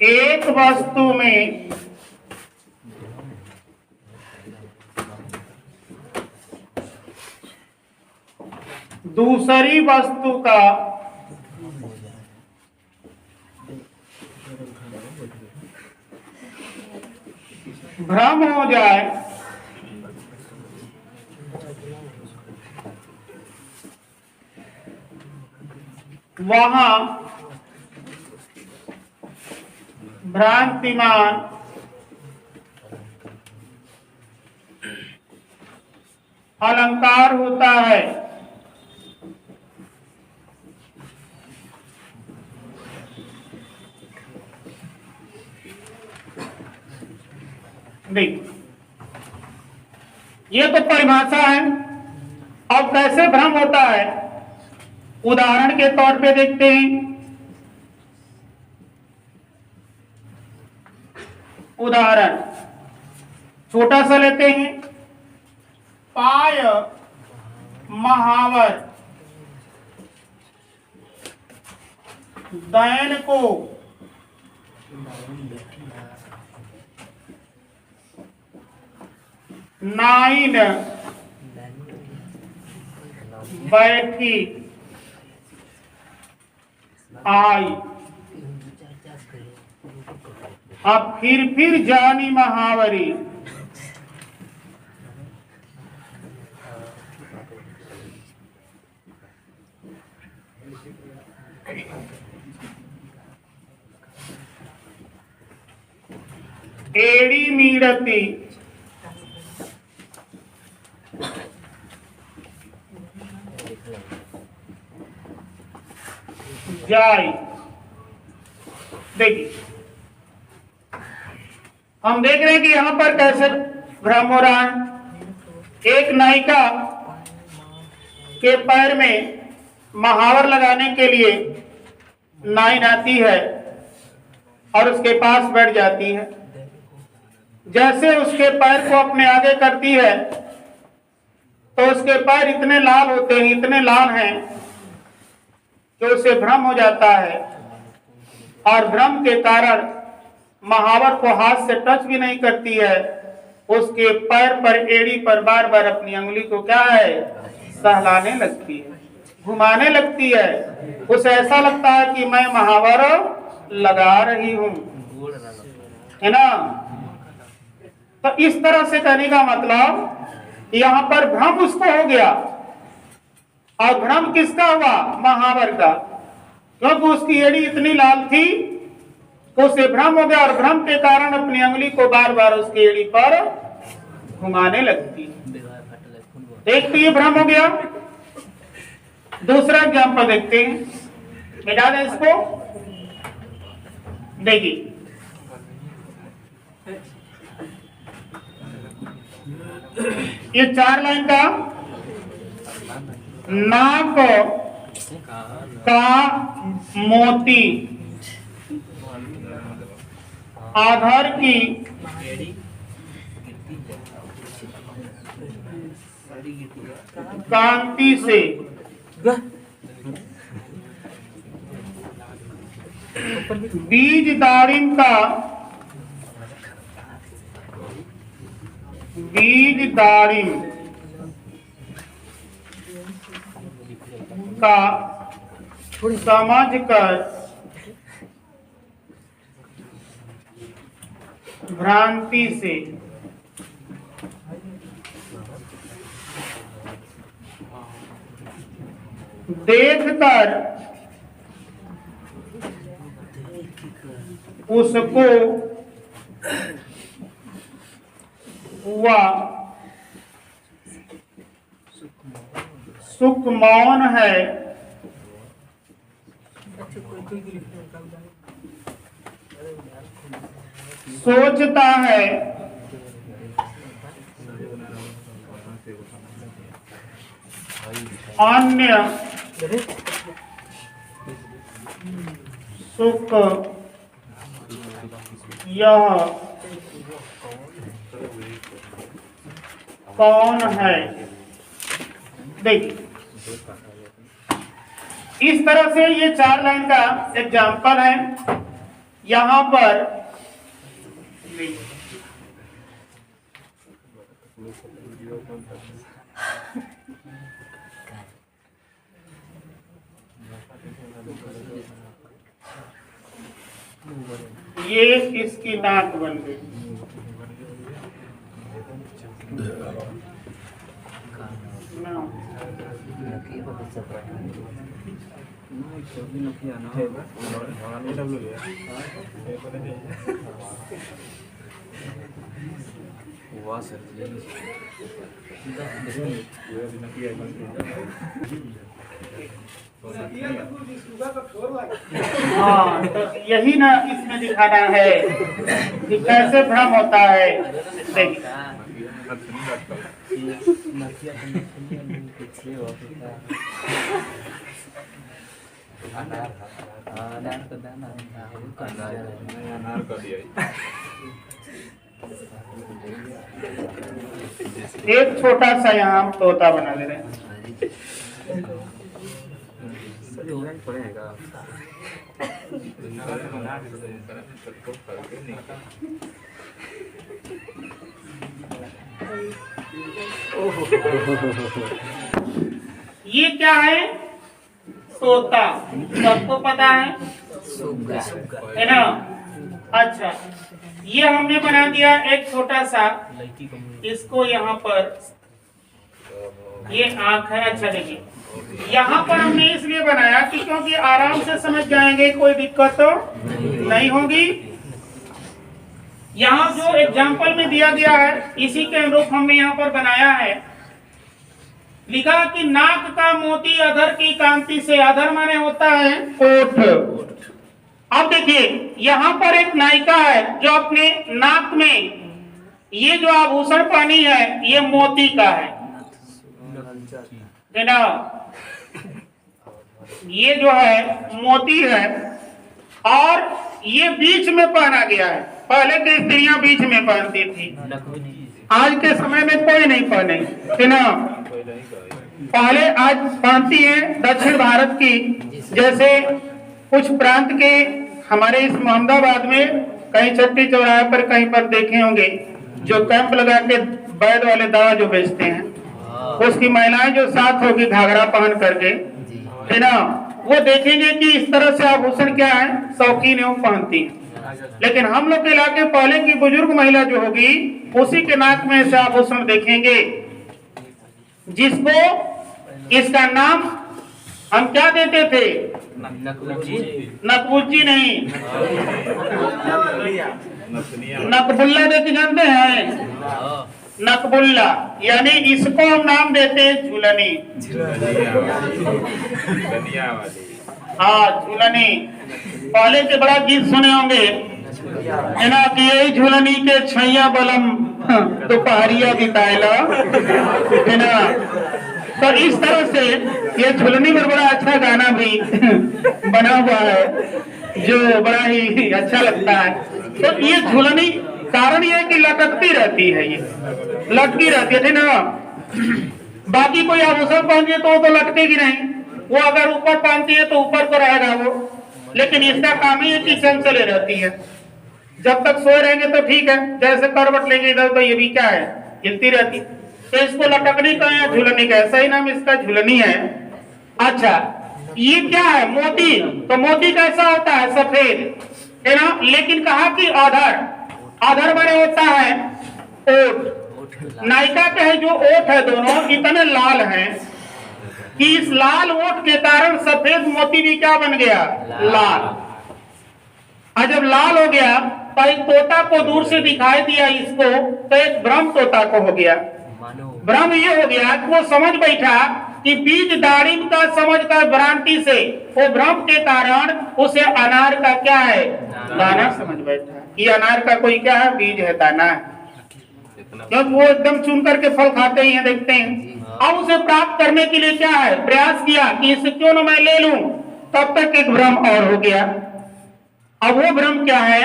एक वस्तु में दूसरी वस्तु का भ्रम हो जाए वहां भ्रांतिमान अलंकार होता है। देख, ये तो परिभाषा है। अब कैसे भ्रम होता है उदाहरण के तौर पे देखते हैं। उदाहरण छोटा सा लेते हैं। पाय महावर दैन को नाइन बैठी आई। अब फिर जानी महावरी। एड़ी मीड़ती जाई। देखिए, हम देख रहे हैं कि यहां पर कैसे भ्रम हो रहा है। एक नायिका के पैर में महावर लगाने के लिए नाइन आती है और उसके पास बैठ जाती है। जैसे उसके पैर को अपने आगे करती है तो उसके पैर इतने लाल होते हैं, इतने लाल हैं कि उसे भ्रम हो जाता है और भ्रम के कारण महावर को हाथ से टच भी नहीं करती है। उसके पैर पर, एड़ी पर बार बार अपनी अंगुली को क्या है, सहलाने लगती है, घुमाने लगती है। उसे ऐसा लगता है कि मैं महावर लगा रही हूं, है ना। तो इस तरह से कहने का मतलब यहां पर भ्रम उसको हो गया। और भ्रम किसका हुआ, महावर का, क्योंकि उसकी एड़ी इतनी लाल थी तो उसे भ्रम हो गया और भ्रम के कारण अपनी अंगुली को बार बार उसकी एड़ी पर घुमाने लगती। देखते ही भ्रम हो गया। दूसरा एग्जाम्पल देखते हैं, मिटा दें इसको। देखिए, ये 4 लाइन का नाक का मोती आधार की कांति से बीज दाड़िम का समझ कर भ्रांति से देखकर उसको हुआ सुख मौन है, सोचता है अन्य सुख यह कौन है। देखिए, इस तरह से ये 4 लाइन का एग्जाम्पल है। यहाँ पर ये इसकी नाक बन गई। हाँ, तो यही ना इसमें दिखाना है कि कैसे भ्रम होता है। देखिए एक छोटा सा यहाँ हम तोता बना ले रहे हैं। ये क्या है? तोता, सबको पता है ना? अच्छा, ये हमने बना दिया एक छोटा सा, इसको यहाँ पर ये आँख है। अच्छा देखिए, यहाँ पर हमने इसलिए बनाया कि क्योंकि आराम से समझ जाएंगे, कोई दिक्कत तो नहीं होगी। यहाँ जो एग्जाम्पल में दिया गया है इसी के अनुरूप हमने यहाँ पर बनाया है। लिखा कि नाक का मोती अधर की कांति से, अधर माने होता है ओठ। अब देखिए यहाँ पर एक नायिका है जो अपने नाक में ये जो आभूषण पहनी है ये मोती का है ना, ये जो है मोती है और ये बीच में पहना गया है। पहले की स्त्रियां बीच में पहनती थी, आज के समय में कोई नहीं पहने है ना। पहले आज पहनती है दक्षिण भारत की, जैसे कुछ प्रांत के हमारे इस मोहम्मदाबाद में कहीं छट्टी चौराहे पर कहीं पर देखे होंगे जो कैंप लगा के वैद वाले दवा जो बेचते हैं, उसकी महिलाएं जो साथ होगी घाघरा पहन करके है ना, वो देखेंगे कि इस तरह से आभूषण क्या है, शौकीन है वो पहनती है। लेकिन हम लोग के इलाके पहले की बुजुर्ग महिला जो होगी उसी के नाक में ऐसे आभूषण देखेंगे, जिसको इसका नाम हम क्या देते थे? नकबुल्ली नहीं, नकबुल्ला देते जानते हैं? नकबुल्ला यानी इसको हम नाम देते हैं झूलनी। हाँ झूलनी, पहले के बड़ा गीत सुने होंगे है ना कि यही झूलनी के छैया बलम दोपहरिया बिताएला है ना। तो इस तरह से ये झूलनी में बड़ा अच्छा गाना भी बना हुआ है जो बड़ा ही अच्छा लगता है। तो ये झूलनी कारण ये है कि लटकती रहती है, ये लटकी रहती है ना। बाकी कोई आभूषण पहनती है तो वो तो लटकेगी नहीं, वो अगर ऊपर पहनती है तो ऊपर को रहेगा वो, लेकिन इसका काम ही है कि चंचले रहती है। जब तक सोए रहेंगे तो ठीक है, जैसे करवट लेंगे इधर तो ये भी क्या है, हिलती रहती। तो इसको लटकनी का या झूलनी का, ऐसा ही नाम इसका झूलनी है। अच्छा ये क्या है? मोती। तो मोती कैसा होता है? सफेद है ना। लेकिन कहा कि आधार, आधार माने होता है ओठ। नायिका के है जो ओठ है दोनों इतने लाल हैं कि इस लाल ओठ के कारण सफेद मोती भी क्या बन गया? लाल। और जब लाल हो गया तो एक तोता को दूर से दिखाई दिया इसको, तो एक ब्रह्म तोता को हो गया। भ्रम ये हो गया कि वो समझ बैठा कि बीज दारिम का समझ कर भ्रांति से, वो भ्रम के कारण उसे अनार का क्या है? दाना समझ बैठा। ये अनार का कोई क्या है? बीज है, दाना है। क्योंकि वो एकदम चुन करके फल खाते ही हैं, देखते हैं। अब उसे प्राप्त करने के लिए क्या है? प्रयास किया कि इसे क्यों न मैं ले लूं। तब तक एक भ्रम और हो गया। अब वो भ्रम क्या है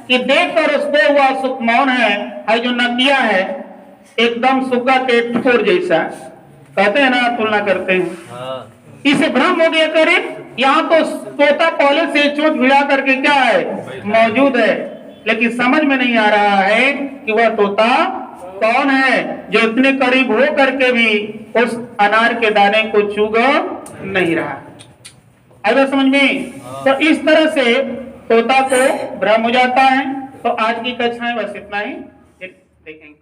कि देखकर उसको वह सुख मौन है जो नदिया है एकदम सुग्गा के ठोर जैसा, कहते हैं ना, तुलना करते हैं। इसे भ्रम हो गया, करे यहाँ तो तोता पहले से चोट भिड़ा करके क्या है मौजूद है, लेकिन समझ में नहीं आ रहा है कि वह तोता कौन है जो इतने करीब हो करके भी उस अनार के दाने को चुग नहीं रहा। आएगा समझ में? तो इस तरह से तोता को भ्रम हो जाता है। तो आज की कक्षा में बस इतना ही देखेंगे।